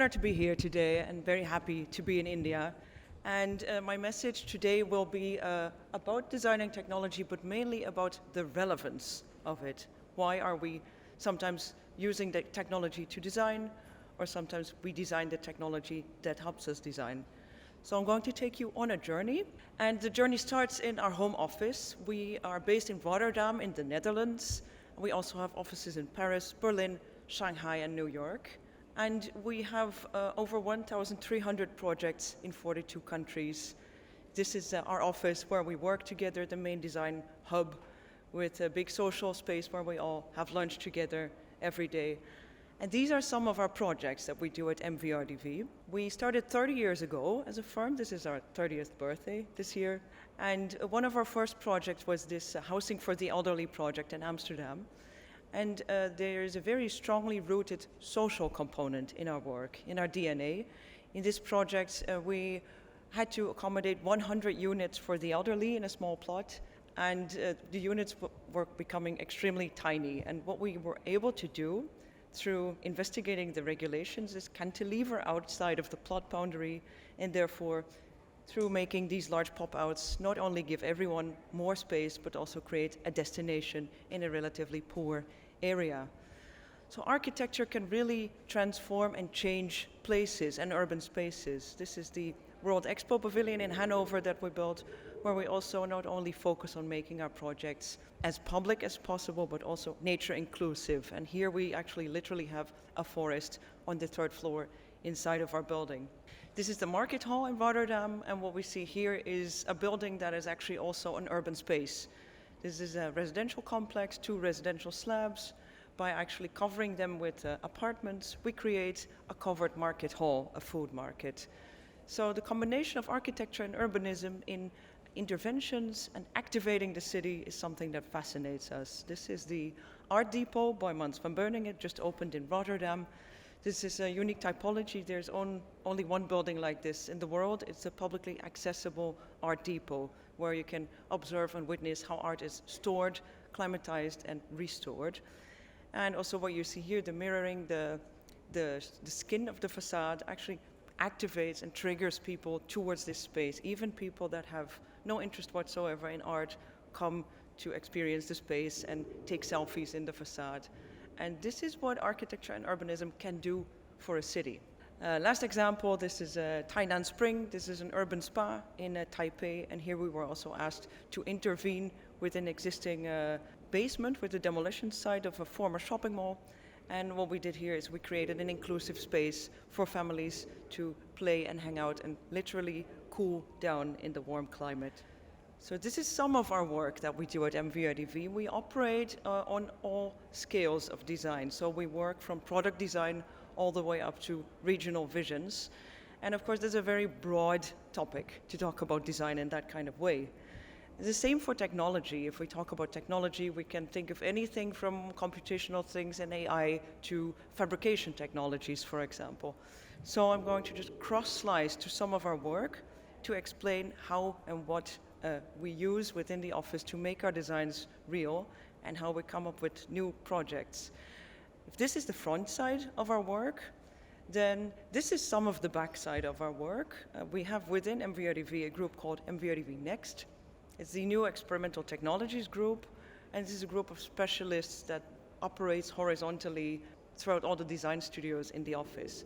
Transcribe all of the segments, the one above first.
honored to be here today and very happy to be in India. And my message today will be about designing technology, but mainly about the relevance of it. Why are we sometimes using the technology to design, or sometimes we design the technology that helps us design? So I'm going to take you on a journey, and the journey starts in our home office. We are based in Rotterdam in the Netherlands. We also have offices in Paris, Berlin, Shanghai, and New York. And we have over 1,300 projects in 42 countries. This is our office where we work together, the main design hub, with a big social space where we all have lunch together every day. And these are some of our projects that we do at MVRDV. We started 30 years ago as a firm. This is our 30th birthday this year. And one of our first projects was this Housing for the Elderly project in Amsterdam. And there is a very strongly rooted social component in our work, in our DNA. In this project, we had to accommodate 100 units for the elderly in a small plot, and the units were becoming extremely tiny. And what we were able to do through investigating the regulations is cantilever outside of the plot boundary, and therefore through making these large pop-outs, not only give everyone more space, but also create a destination in a relatively poor area. So architecture can really transform and change places and urban spaces. This is the World Expo Pavilion in Hanover that we built, where we also not only focus on making our projects as public as possible, but also nature inclusive. And here we actually literally have a forest on the third floor inside of our building. This is the Market Hall in Rotterdam, and what we see here is a building that is actually also an urban space. This is a residential complex, 2 residential slabs. By actually covering them with apartments, we create a covered market hall, a food market. So the combination of architecture and urbanism in interventions and activating the city is something that fascinates us. This is the Art Depot by Mans van Beuningen. It just opened in Rotterdam. This is a unique typology. There's only one building like this in the world. It's a publicly accessible art depot where you can observe and witness how art is stored, climatized, and restored. And also what you see here, the mirroring, the skin of the facade actually activates and triggers people towards this space. Even people that have no interest whatsoever in art come to experience the space and take selfies in the facade. And this is what architecture and urbanism can do for a city. Last example, this is Tainan Spring. This is an urban spa in Taipei, and here we were also asked to intervene with an existing basement with the demolition site of a former shopping mall. And what we did here is we created an inclusive space for families to play and hang out and literally cool down in the warm climate. So this is some of our work that we do at MVRDV. We operate on all scales of design. So we work from product design all the way up to regional visions. And of course, there's a very broad topic to talk about design in that kind of way. The same for technology. If we talk about technology, we can think of anything from computational things and AI to fabrication technologies, for example. So I'm going to just cross-slice to some of our work to explain how and what we use within the office to make our designs real and how we come up with new projects. If this is the front side of our work, then this is some of the back side of our work. We have within MVRDV a group called MVRDV Next. It's the new experimental technologies group, and this is a group of specialists that operates horizontally throughout all the design studios in the office.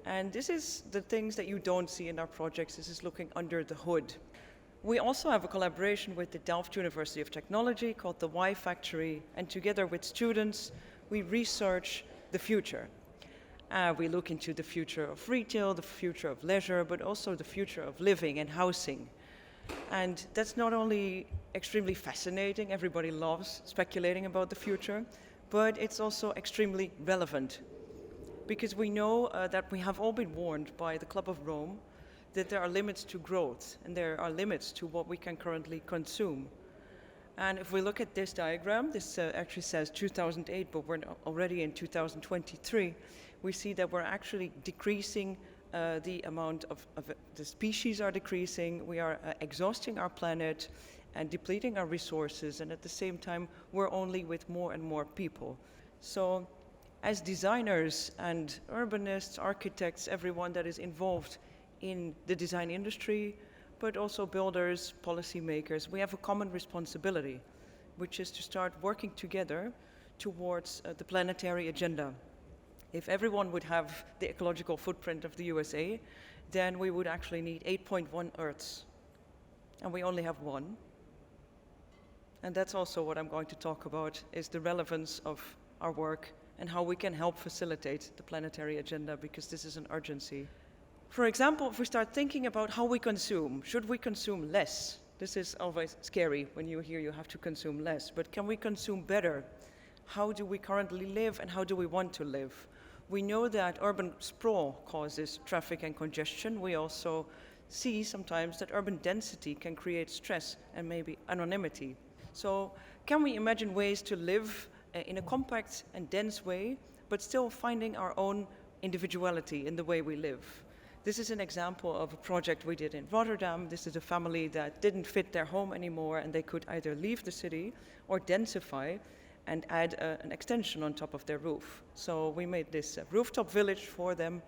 And this is the things that you don't see in our projects. This is looking under the hood. We also have a collaboration with the Delft University of Technology called the Y Factory, and together with students, we research the future. We look into the future of retail, the future of leisure, but also the future of living and housing. And that's not only extremely fascinating, everybody loves speculating about the future, but it's also extremely relevant. Because we know that we have all been warned by the Club of Rome that there are limits to growth and there are limits to what we can currently consume. And if we look at this diagram, this actually says 2008, but we're already in 2023, we see that we're actually decreasing the amount of the species are decreasing, we are exhausting our planet and depleting our resources, and at the same time, we're only with more and more people. So as designers and urbanists, architects, everyone that is involved in the design industry, but also builders, policymakers, we have a common responsibility, which is to start working together towards the planetary agenda. If everyone would have the ecological footprint of the USA, then we would actually need 8.1 Earths. And we only have one. And that's also what I'm going to talk about, is the relevance of our work and how we can help facilitate the planetary agenda, because this is an urgency. For example, if we start thinking about how we consume, should we consume less? This is always scary when you hear you have to consume less, but can we consume better? How do we currently live and how do we want to live? We know that urban sprawl causes traffic and congestion. We also see sometimes that urban density can create stress and maybe anonymity. So can we imagine ways to live in a compact and dense way, but still finding our own individuality in the way we live? This is an example of a project we did in Rotterdam. This is a family that didn't fit their home anymore, and they could either leave the city or densify and add an extension on top of their roof. So we made this rooftop village for them,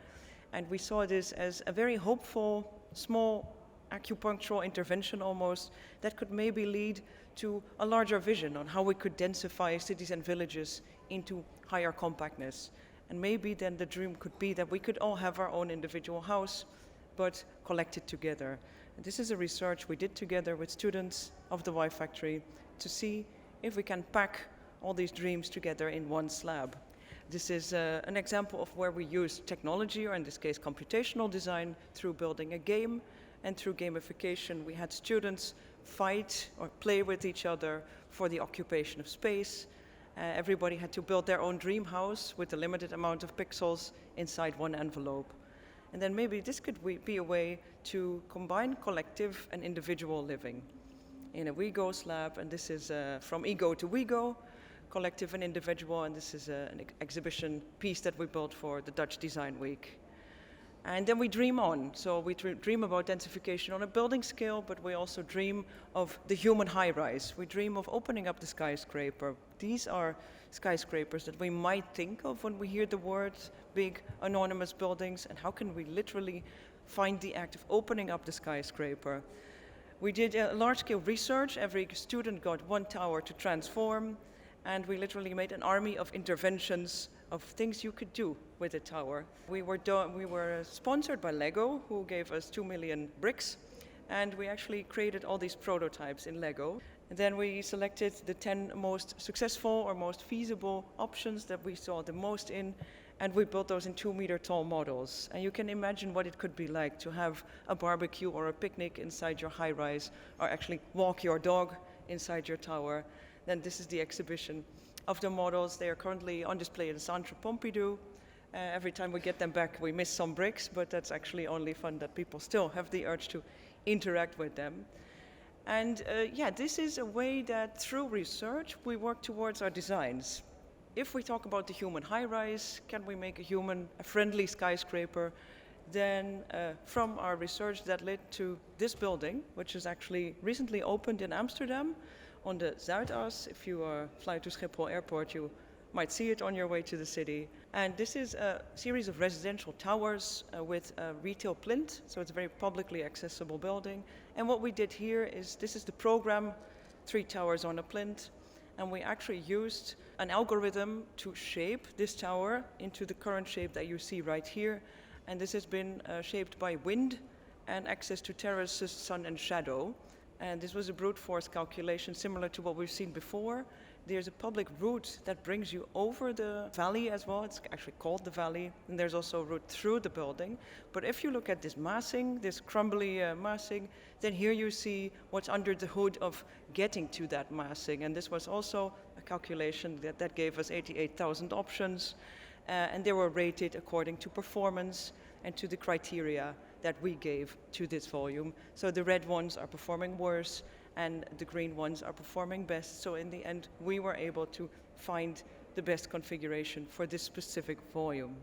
and we saw this as a very hopeful, small acupunctural intervention almost, that could maybe lead to a larger vision on how we could densify cities and villages into higher compactness. And maybe then the dream could be that we could all have our own individual house, but collected together. And this is a research we did together with students of the Y Factory to see if we can pack all these dreams together in one slab. This is an example of where we use technology, or in this case computational design, through building a game, and through gamification we had students fight or play with each other for the occupation of space. Everybody had to build their own dream house with a limited amount of pixels inside one envelope. And then maybe this could be a way to combine collective and individual living in a WeGo slab, and this is from ego to WeGo, collective and individual, and this is an exhibition piece that we built for the Dutch Design Week. And then we dream on. So we dream about densification on a building scale, but we also dream of the human high-rise. We dream of opening up the skyscraper. These are skyscrapers that we might think of when we hear the words big, anonymous buildings, and how can we literally find the act of opening up the skyscraper? We did a large-scale research. Every student got one tower to transform, and we literally made an army of interventions of things you could do with a tower. We were sponsored by Lego, who gave us 2 million bricks, and we actually created all these prototypes in Lego. And then we selected the 10 most successful or most feasible options that we saw the most in, and we built those in 2-meter tall models. And you can imagine what it could be like to have a barbecue or a picnic inside your high-rise, or actually walk your dog inside your tower. Then this is the exhibition of the models. They are currently on display in Centre Pompidou. Every time we get them back, we miss some bricks, but that's actually only fun that people still have the urge to interact with them. And yeah, this is a way that through research, we work towards our designs. If we talk about the human high-rise, can we make a friendly skyscraper? Then from our research that led to this building, which is actually recently opened in Amsterdam, on the Zuidas. If you fly to Schiphol Airport, you might see it on your way to the city. And this is a series of residential towers with a retail plinth, so it's a very publicly accessible building. And what we did here is, this is the program, 3 towers on a plinth, and we actually used an algorithm to shape this tower into the current shape that you see right here. And this has been shaped by wind and access to terraces, sun and shadow. And this was a brute force calculation similar to what we've seen before. There's a public route that brings you over the valley as well. It's actually called the valley. And there's also a route through the building. But if you look at this massing, this crumbly massing, then here you see what's under the hood of getting to that massing. And this was also a calculation that gave us 88,000 options. And they were rated according to performance and to the criteria that we gave to this volume. So the red ones are performing worse and the green ones are performing best. So in the end, we were able to find the best configuration for this specific volume.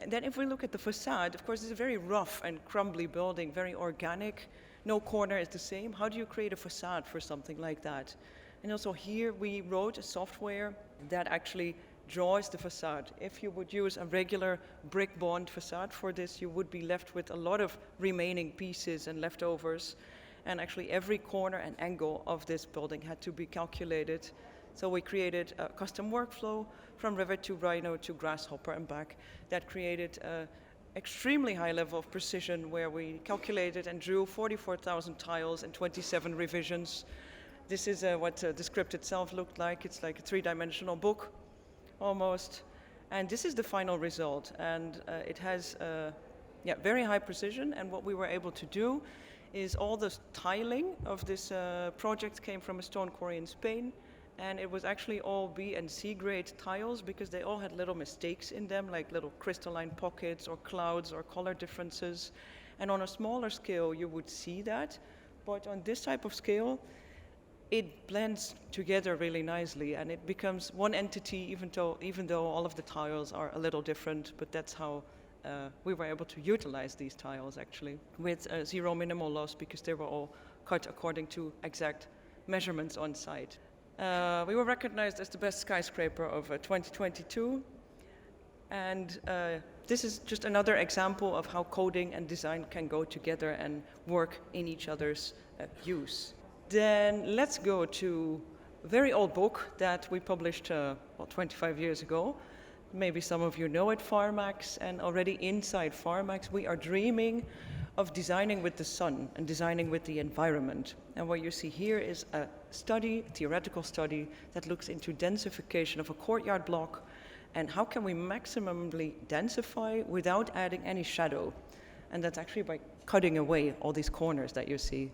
And then if we look at the facade, of course, it's a very rough and crumbly building, very organic. No corner is the same. How do you create a facade for something like that? And also here we wrote a software that actually draws the facade. If you would use a regular brick bond facade for this, you would be left with a lot of remaining pieces and leftovers. And actually every corner and angle of this building had to be calculated. So we created a custom workflow from rivet to rhino to grasshopper and back that created an extremely high level of precision where we calculated and drew 44,000 tiles and 27 revisions. This is what the script itself looked like. It's like a three-dimensional book, almost. And this is the final result. And it has very high precision. And what we were able to do is all the tiling of this project came from a stone quarry in Spain. And it was actually all B and C grade tiles because they all had little mistakes in them, like little crystalline pockets or clouds or color differences. And on a smaller scale, you would see that. But on this type of scale, it blends together really nicely and it becomes one entity even though all of the tiles are a little different, but that's how we were able to utilize these tiles actually with zero minimal loss because they were all cut according to exact measurements on site. We were recognized as the best skyscraper of 2022 and this is just another example of how coding and design can go together and work in each other's use. Then let's go to a very old book that we published 25 years ago. Maybe some of you know it, Pharmax, and already inside Pharmax we are dreaming of designing with the sun and designing with the environment. And what you see here is a study, a theoretical study, that looks into densification of a courtyard block and how can we maximally densify without adding any shadow. And that's actually by cutting away all these corners that you see.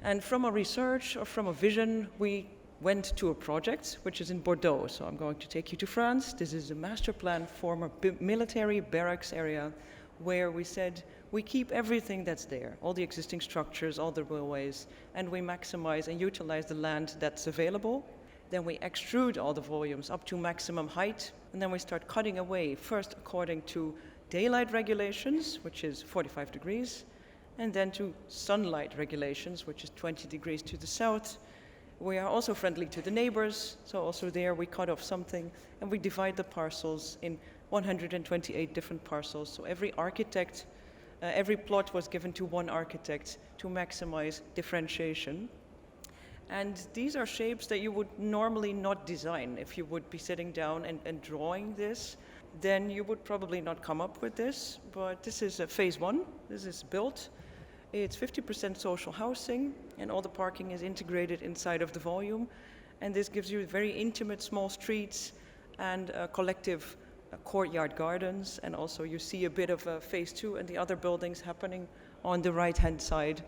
And from a research or from a vision, we went to a project which is in Bordeaux. So I'm going to take you to France. This is a master plan former military barracks area where we said we keep everything that's there, all the existing structures, all the railways, and we maximize and utilize the land that's available. Then we extrude all the volumes up to maximum height, and then we start cutting away, first according to daylight regulations, which is 45 degrees, and then to sunlight regulations, which is 20 degrees to the south. We are also friendly to the neighbors, so also there we cut off something, and we divide the parcels in 128 different parcels. So every architect, every plot was given to one architect to maximize differentiation. And these are shapes that you would normally not design. If you would be sitting down and drawing this, then you would probably not come up with this. But this is phase one. This is built. It's 50% social housing, and all the parking is integrated inside of the volume. And this gives you very intimate small streets and collective courtyard gardens. And also you see a bit of phase two and the other buildings happening on the right-hand side.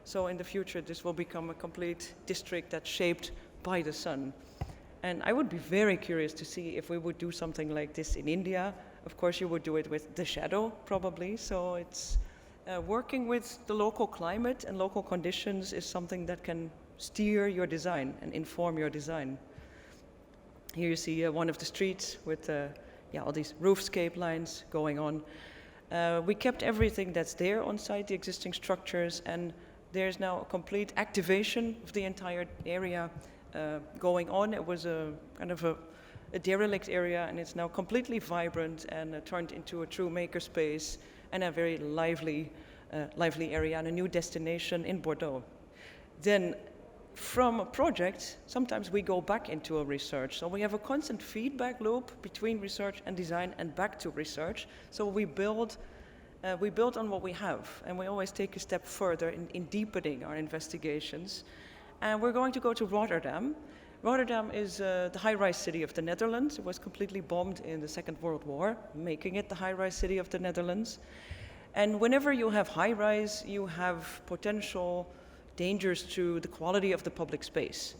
So in the future, this will become a complete district that's shaped by the sun. And I would be very curious to see if we would do something like this in India. Of course, you would do it with the shadow, probably. So it's working with the local climate and local conditions is something that can steer your design and inform your design. Here you see one of the streets with all these roofscape lines going on. We kept everything that's there on site, the existing structures, and there's now a complete activation of the entire area going on. It was a kind of a derelict area, and it's now completely vibrant and turned into a true makerspace and a very lively area and a new destination in Bordeaux. Then from a project, sometimes we go back into a research. So we have a constant feedback loop between research and design and back to research. So we build on what we have, and we always take a step further in deepening our investigations. And we're going to go to Rotterdam. Rotterdam is the high-rise city of the Netherlands. It was completely bombed in the Second World War, making it the high-rise city of the Netherlands. And whenever you have high-rise, you have potential dangers to the quality of the public space.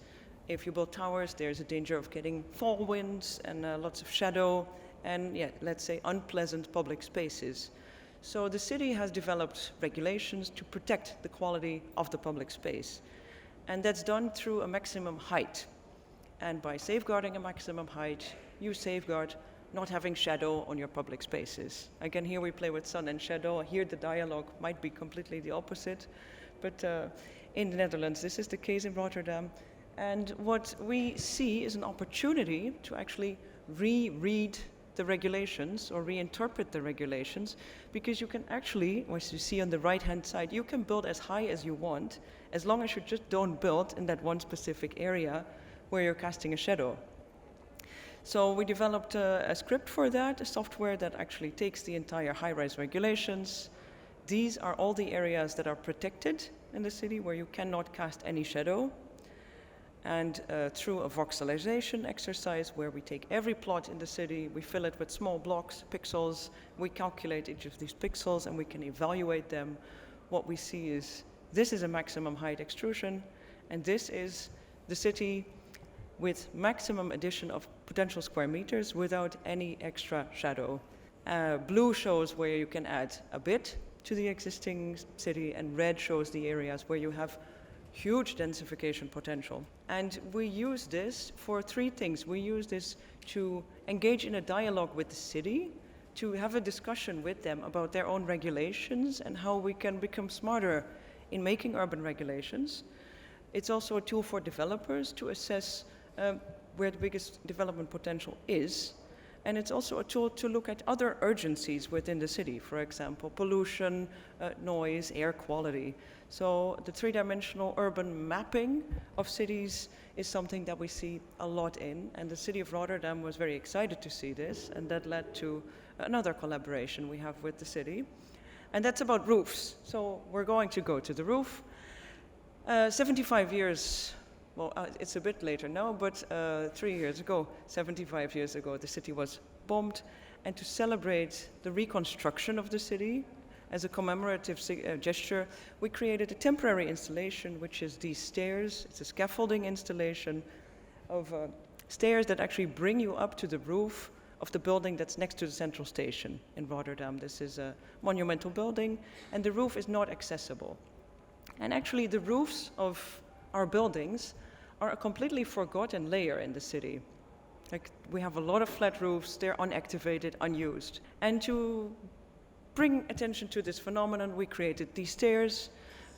If you build towers, there's a danger of getting fall winds and lots of shadow and, let's say, unpleasant public spaces. So the city has developed regulations to protect the quality of the public space. And that's done through a maximum height. And by safeguarding a maximum height, you safeguard not having shadow on your public spaces. Again, here we play with sun and shadow. Here the dialogue might be completely the opposite. But in the Netherlands, this is the case in Rotterdam. And what we see is an opportunity to actually reread the regulations or reinterpret the regulations, because you can actually, as you see on the right-hand side, you can build as high as you want, as long as you just don't build in that one specific area where you're casting a shadow. So we developed a script for that, a software that actually takes the entire high-rise regulations. These are all the areas that are protected in the city where you cannot cast any shadow. And through a voxelization exercise where we take every plot in the city, we fill it with small blocks, pixels, we calculate each of these pixels and we can evaluate them. What we see is this is a maximum height extrusion, and this is the city with maximum addition of potential square meters without any extra shadow. Blue shows where you can add a bit to the existing city, and red shows the areas where you have huge densification potential. And we use this for three things. We use this to engage in a dialogue with the city, to have a discussion with them about their own regulations and how we can become smarter in making urban regulations. It's also a tool for developers to assess where the biggest development potential is. And it's also a tool to look at other urgencies within the city, for example, pollution, noise, air quality. So the three-dimensional urban mapping of cities is something that we see a lot in, and the city of Rotterdam was very excited to see this, and that led to another collaboration we have with the city. And that's about roofs. So we're going to go to the roof. 75 years, well, it's a bit later now, but 3 years ago, 75 years ago, the city was bombed. And to celebrate the reconstruction of the city, as a commemorative gesture, we created a temporary installation, which is these stairs. It's a scaffolding installation of stairs that actually bring you up to the roof of the building that's next to the central station in Rotterdam. This is a monumental building, and the roof is not accessible. And actually, the roofs of our buildings are a completely forgotten layer in the city. Like, we have a lot of flat roofs, they're unactivated, unused. And to bring attention to this phenomenon, we created these stairs.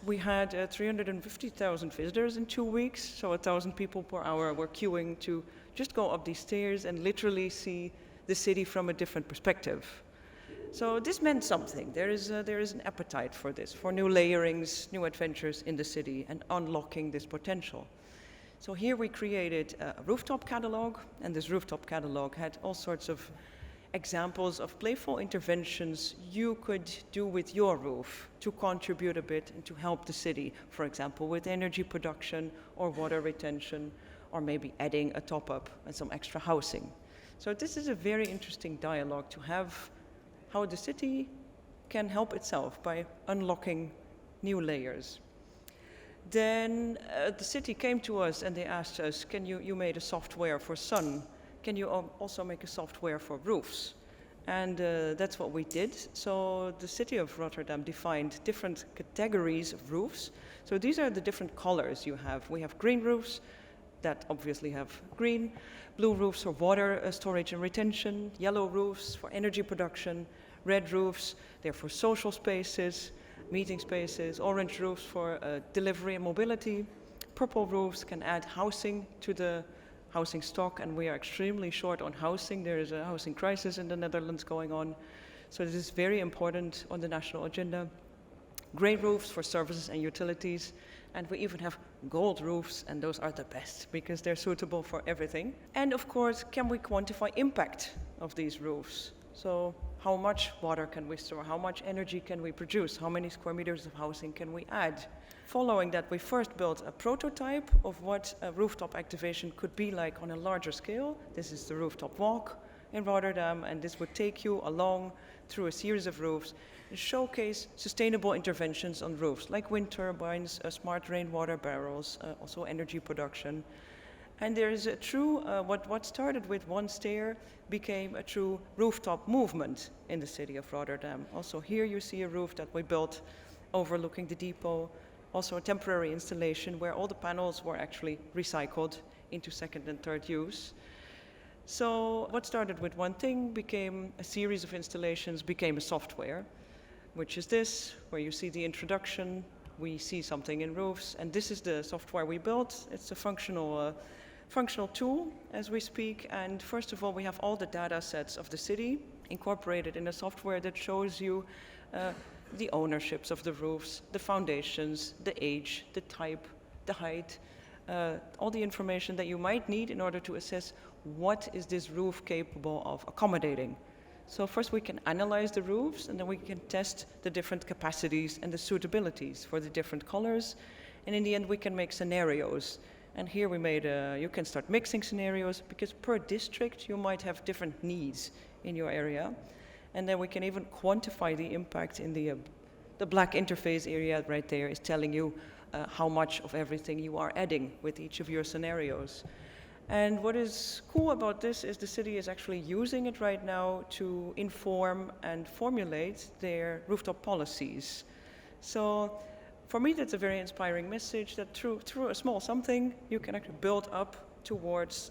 We had 350,000 visitors in 2 weeks, so 1,000 people per hour were queuing to just go up these stairs and literally see the city from a different perspective. So this meant something. There is an appetite for this, for new layerings, new adventures in the city, and unlocking this potential. So here we created a rooftop catalog, and this rooftop catalog had all sorts of examples of playful interventions you could do with your roof to contribute a bit and to help the city, for example, with energy production or water retention, or maybe adding a top-up and some extra housing. So this is a very interesting dialogue to have, how the city can help itself by unlocking new layers. Then the city came to us and they asked us, you made a software for sun, can you also make a software for roofs? And that's what we did. So the city of Rotterdam defined different categories of roofs. So these are the different colors you have. We have green roofs that obviously have green, blue roofs for water storage and retention, yellow roofs for energy production, red roofs, they're for social spaces, meeting spaces, orange roofs for delivery and mobility, purple roofs can add housing to the housing stock, and we are extremely short on housing. There is a housing crisis in the Netherlands going on, so this is very important on the national agenda. Grey roofs for services and utilities, and we even have gold roofs, and those are the best because they're suitable for everything. And of course, can we quantify impact of these roofs? So how much water can we store? How much energy can we produce? How many square meters of housing can we add? Following that, we first built a prototype of what a rooftop activation could be like on a larger scale. This is the rooftop walk in Rotterdam, and this would take you along through a series of roofs and showcase sustainable interventions on roofs, like wind turbines, smart rainwater barrels, also energy production. And there is a true, what started with one stair became a true rooftop movement in the city of Rotterdam. Also here you see a roof that we built overlooking the depot, also a temporary installation where all the panels were actually recycled into second and third use. So what started with one thing became a series of installations, became a software, which is this, where you see the introduction, we see something in roofs, and this is the software we built. It's a functional functional tool as we speak. And first of all, we have all the data sets of the city incorporated in a software that shows you the ownerships of the roofs, the foundations, the age, the type, the height, all the information that you might need in order to assess what is this roof capable of accommodating. So first we can analyze the roofs, and then we can test the different capacities and the suitabilities for the different colors. And in the end we can make scenarios. And here we made you can start mixing scenarios, because per district you might have different needs in your area. And then we can even quantify the impact in the black interface area right there is telling you how much of everything you are adding with each of your scenarios. And what is cool about this is the city is actually using it right now to inform and formulate their rooftop policies. So for me, that's a very inspiring message that through a small something, you can actually build up towards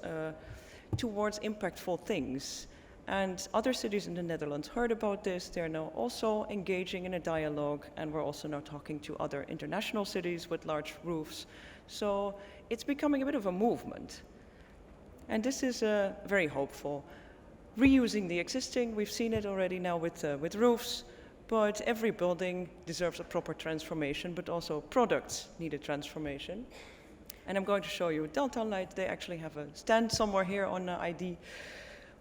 impactful things. And other cities in the Netherlands heard about this. They're now also engaging in a dialogue, and we're also now talking to other international cities with large roofs. So it's becoming a bit of a movement. And this is very hopeful. Reusing the existing, we've seen it already now with roofs, but every building deserves a proper transformation, but also products need a transformation. And I'm going to show you Delta Light. They actually have a stand somewhere here on ID.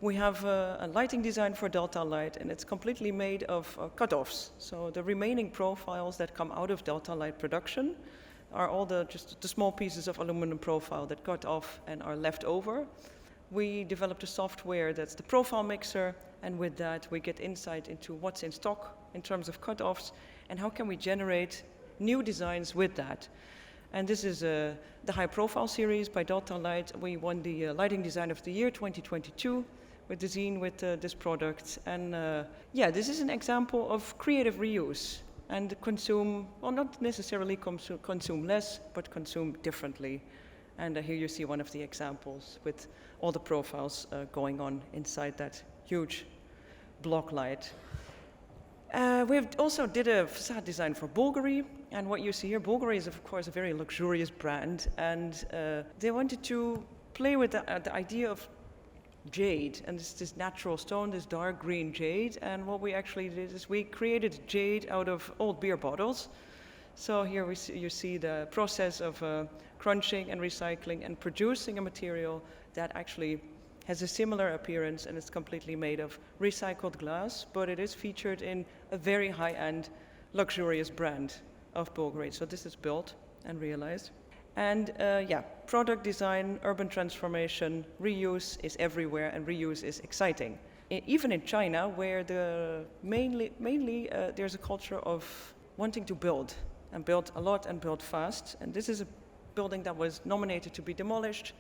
We have a lighting design for Delta Light, and it's completely made of cut-offs. So the remaining profiles that come out of Delta Light production are all just the small pieces of aluminum profile that got off and are left over. We developed a software that's the profile mixer, and with that we get insight into what's in stock in terms of cut-offs and how can we generate new designs with that. And this is the High Profile series by Delta Light. We won the Lighting Design of the Year 2022 with the zine with this product. And yeah, this is an example of creative reuse and consume, well, not necessarily consume less, but consume differently. And here you see one of the examples with all the profiles going on inside that huge block light. We have also did a facade design for Bulgari, and what you see here, Bulgari is of course a very luxurious brand, and they wanted to play with the idea of jade, and this natural stone, this dark green jade, and what we actually did is we created jade out of old beer bottles. So here you see the process of crunching and recycling and producing a material that actually has a similar appearance, and it's completely made of recycled glass, but it is featured in a very high-end, luxurious brand of Bulgari. So this is built and realized. And yeah, product design, urban transformation, reuse is everywhere, and reuse is exciting. Even in China, where mainly there's a culture of wanting to build, and build a lot and build fast. And this is a building that was nominated to be demolished.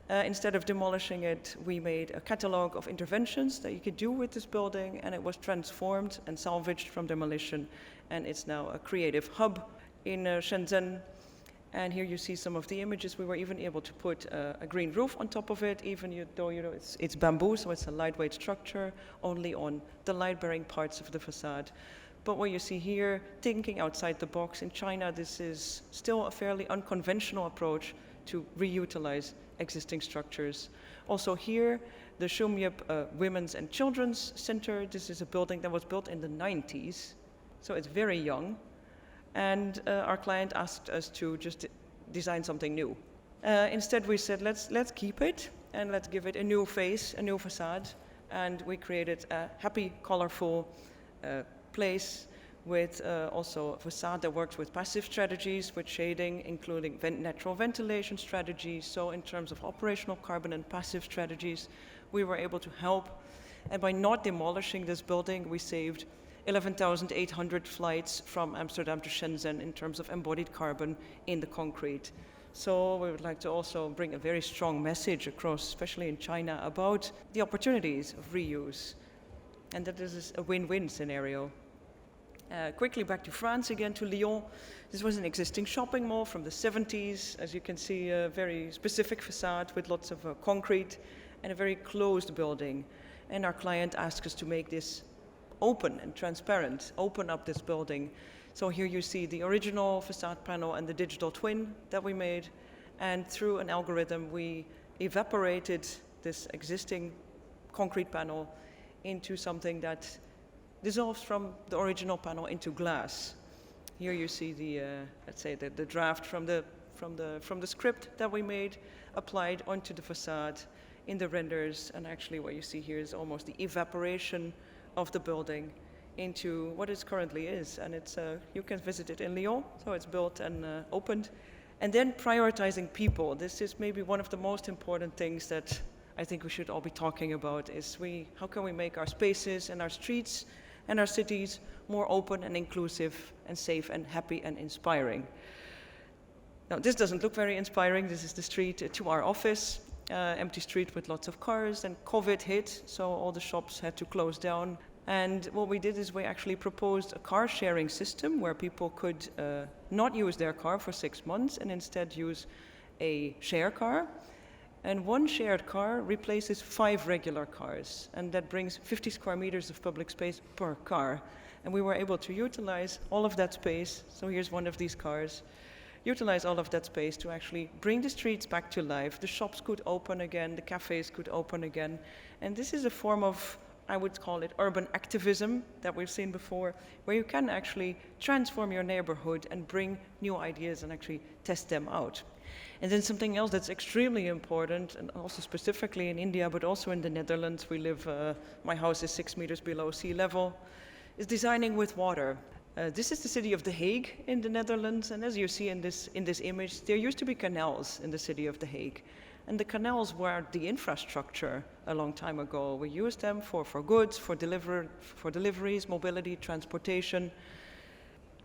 Instead of demolishing it, we made a catalog of interventions that you could do with this building, and it was transformed and salvaged from demolition, and it's now a creative hub in Shenzhen. And here you see some of the images. We were even able to put a green roof on top of it, even though it's bamboo, so it's a lightweight structure, only on the light-bearing parts of the facade. But what you see here, thinking outside the box, in China this is still a fairly unconventional approach to reutilize existing structures. Also here, the Shumyep Women's and Children's Center. This is a building that was built in the 90s, so it's very young. And our client asked us to just design something new. Instead we said, let's keep it, and let's give it a new face, a new facade. And we created a happy, colorful place with also a facade that works with passive strategies, with shading, including natural ventilation strategies. So in terms of operational carbon and passive strategies, we were able to help. And by not demolishing this building, we saved 11,800 flights from Amsterdam to Shenzhen in terms of embodied carbon in the concrete. So we would like to also bring a very strong message across, especially in China, about the opportunities of reuse, and that this is a win-win scenario. Quickly back to France again, to Lyon. This was an existing shopping mall from the 70s. As you can see, a very specific facade with lots of concrete and a very closed building. And our client asked us to make this open and transparent, open up this building. So here you see the original facade panel and the digital twin that we made. And through an algorithm, we evaporated this existing concrete panel into something that dissolves from the original panel into glass. Here you see the, let's say, the draft from the script that we made, applied onto the facade in the renders, and actually what you see here is almost the evaporation of the building into what it currently is, and it's you can visit it in Lyon, so it's built and opened. And then prioritizing people. This is maybe one of the most important things that I think we should all be talking about, is how can we make our spaces and our streets and our cities more open and inclusive and safe and happy and inspiring. Now, this doesn't look very inspiring. This is the street to our office, empty street with lots of cars, and COVID hit, so all the shops had to close down. And what we did is we actually proposed a car sharing system where people could not use their car for 6 months and instead use a share car. And one shared car replaces 5 regular cars, and that brings 50 square meters of public space per car. And we were able to utilize all of that space. So here's one of these cars. Utilize all of that space to actually bring the streets back to life. The shops could open again, the cafes could open again. And this is a form of, I would call it, urban activism that we've seen before, where you can actually transform your neighborhood and bring new ideas and actually test them out. And then something else that's extremely important, and also specifically in India, but also in the Netherlands, we live, my house is 6 meters below sea level, is designing with water. This is the city of The Hague in the Netherlands, and as you see in this image, there used to be canals in the city of The Hague. And the canals were the infrastructure a long time ago. We used them for goods, for deliveries, mobility, transportation.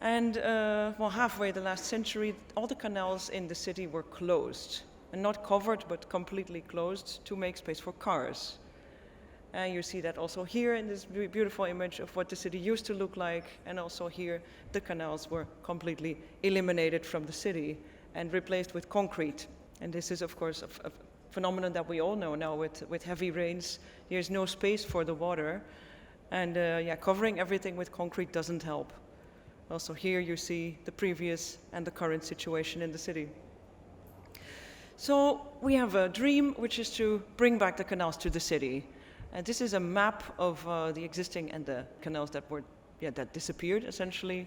And well, halfway the last century, all the canals in the city were closed. And not covered, but completely closed to make space for cars. And you see that also here in this beautiful image of what the city used to look like. And also here, the canals were completely eliminated from the city and replaced with concrete. And this is, of course, a phenomenon that we all know now with heavy rains. There's no space for the water. And yeah, covering everything with concrete doesn't help. Also here you see the previous and the current situation in the city. So we have a dream, which is to bring back the canals to the city. And this is a map of the existing and the canals that that disappeared, essentially.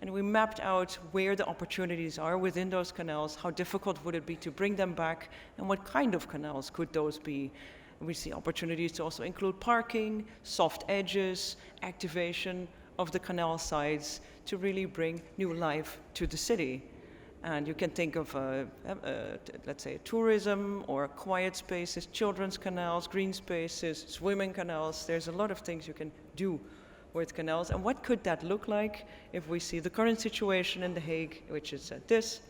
And we mapped out where the opportunities are within those canals, how difficult would it be to bring them back, and what kind of canals could those be. And we see opportunities to also include parking, soft edges, activation of the canal sides to really bring new life to the city. And you can think of, let's say, tourism or quiet spaces, children's canals, green spaces, swimming canals. There's a lot of things you can do with canals. And what could that look like if we see the current situation in The Hague, which is this?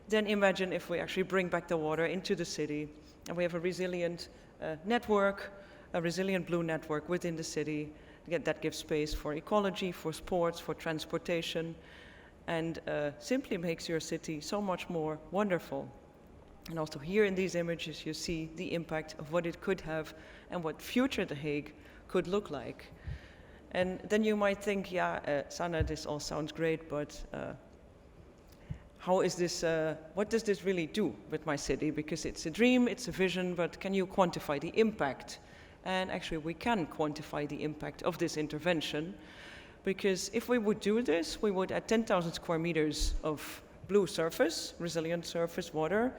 Then imagine if we actually bring back the water into the city and we have a resilient network, a resilient blue network within the city that gives space for ecology, for sports, for transportation, and simply makes your city so much more wonderful. And also here in these images you see the impact of what it could have and what future The Hague could look like. And then you might think, yeah, Sanne, this all sounds great, but how is this, what does this really do with my city? Because it's a dream, it's a vision, but can you quantify the impact? And actually we can quantify the impact of this intervention, because if we would do this, we would add 10,000 square meters of blue surface, resilient surface water,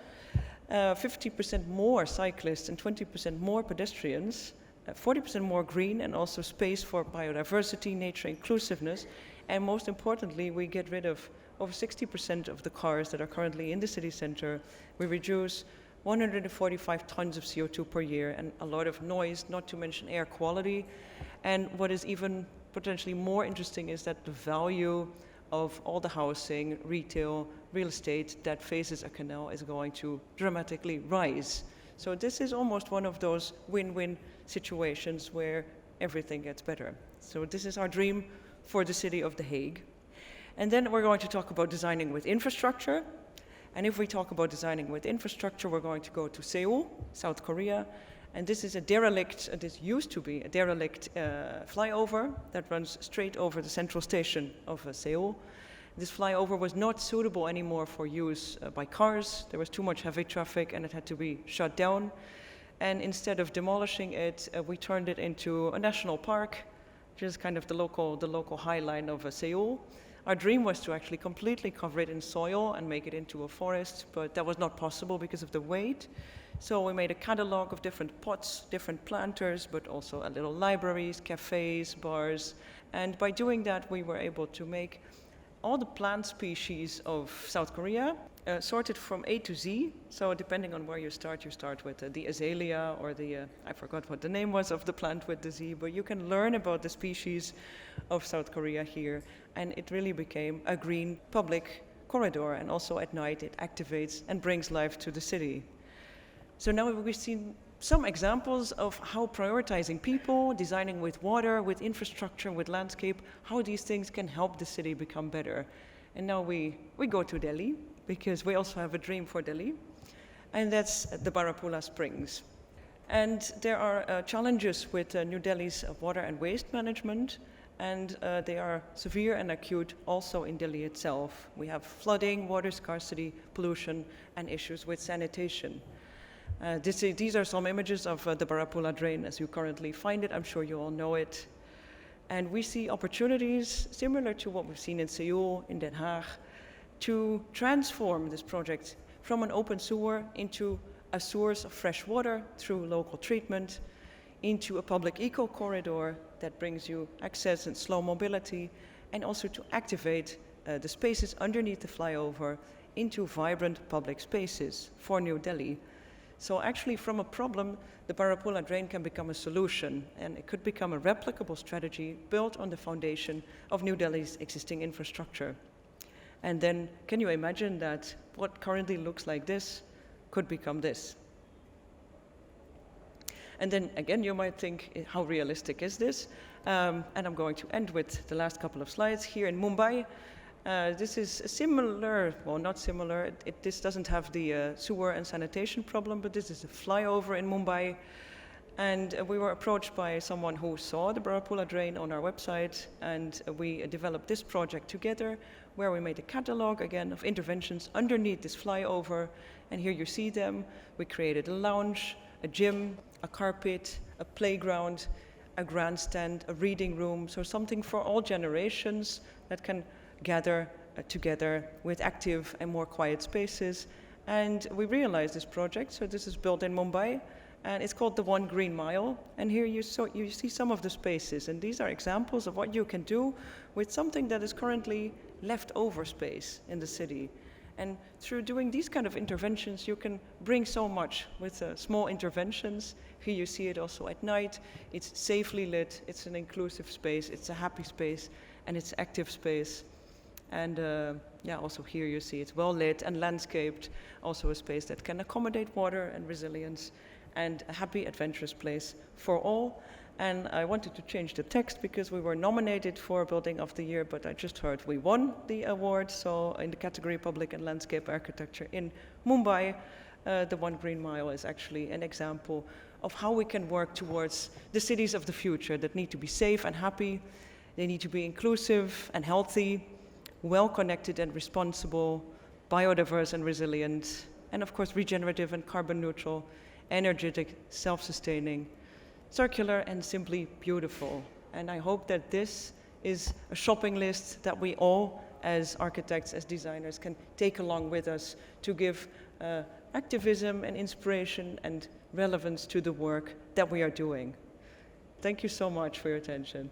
50% more cyclists and 20% more pedestrians, 40% more green, and also space for biodiversity, nature inclusiveness. And most importantly, we get rid of over 60% of the cars that are currently in the city center. We reduce 145 tons of CO2 per year and a lot of noise, not to mention air quality. And what is even potentially more interesting is that the value of all the housing, retail, real estate that faces a canal is going to dramatically rise. So this is almost one of those win-win situations where everything gets better. So this is our dream for the city of The Hague. And then we're going to talk about designing with infrastructure. And if we talk about designing with infrastructure, we're going to go to Seoul, South Korea. And this is a derelict, this used to be a derelict flyover that runs straight over the central station of Seoul. This flyover was not suitable anymore for use by cars. There was too much heavy traffic and it had to be shut down. And instead of demolishing it, we turned it into a national park, which is kind of the local highline of Seoul. Our dream was to actually completely cover it in soil and make it into a forest, but that was not possible because of the weight. So we made a catalog of different pots, different planters, but also a little libraries, cafes, bars. And by doing that, we were able to make all the plant species of South Korea sorted from A to Z. So depending on where you start with the azalea or I forgot what the name was of the plant with the Z, but you can learn about the species of South Korea here. And it really became a green public corridor. And also at night, it activates and brings life to the city. So now we've seen some examples of how prioritizing people, designing with water, with infrastructure, with landscape, how these things can help the city become better. And now we go to Delhi, because we also have a dream for Delhi, and that's the Barapula Springs. And there are challenges with New Delhi's water and waste management, and they are severe and acute also in Delhi itself. We have flooding, water scarcity, pollution, and issues with sanitation. These are some images of the Barapula drain as you currently find it. I'm sure you all know it. And we see opportunities similar to what we've seen in Seoul, in Den Haag, to transform this project from an open sewer into a source of fresh water through local treatment, into a public eco-corridor that brings you access and slow mobility, and also to activate the spaces underneath the flyover into vibrant public spaces for New Delhi. So actually, from a problem, the Barapula drain can become a solution, and it could become a replicable strategy built on the foundation of New Delhi's existing infrastructure. And then, can you imagine that what currently looks like this could become this? And then again, you might think, how realistic is this? And I'm going to end with the last couple of slides. Here in Mumbai, this is similar, well, not similar. This doesn't have the sewer and sanitation problem, but this is a flyover in Mumbai. And we were approached by someone who saw the Barapula drain on our website, and we developed this project together, where we made a catalog, again, of interventions underneath this flyover. And here you see them. We created a lounge, a gym, a carpet, a playground, a grandstand, a reading room, so something for all generations that can gather together with active and more quiet spaces. And we realized this project, so this is built in Mumbai, and it's called the One Green Mile. And here you see some of the spaces, and these are examples of what you can do with something that is currently leftover space in the city. And through doing these kind of interventions, you can bring so much with small interventions. Here you see it also at night. It's safely lit, it's an inclusive space, it's a happy space, and it's active space. And also here you see it's well lit and landscaped, also a space that can accommodate water and resilience, and a happy, adventurous place for all. And I wanted to change the text because we were nominated for Building of the Year, but I just heard we won the award. So in the category Public and Landscape Architecture in Mumbai, the One Green Mile is actually an example of how we can work towards the cities of the future that need to be safe and happy. They need to be inclusive and healthy, well-connected and responsible, biodiverse and resilient, and of course regenerative and carbon neutral, energetic, self-sustaining, circular and simply beautiful. And I hope that this is a shopping list that we all, as architects, as designers, can take along with us to give activism and inspiration and relevance to the work that we are doing. Thank you so much for your attention.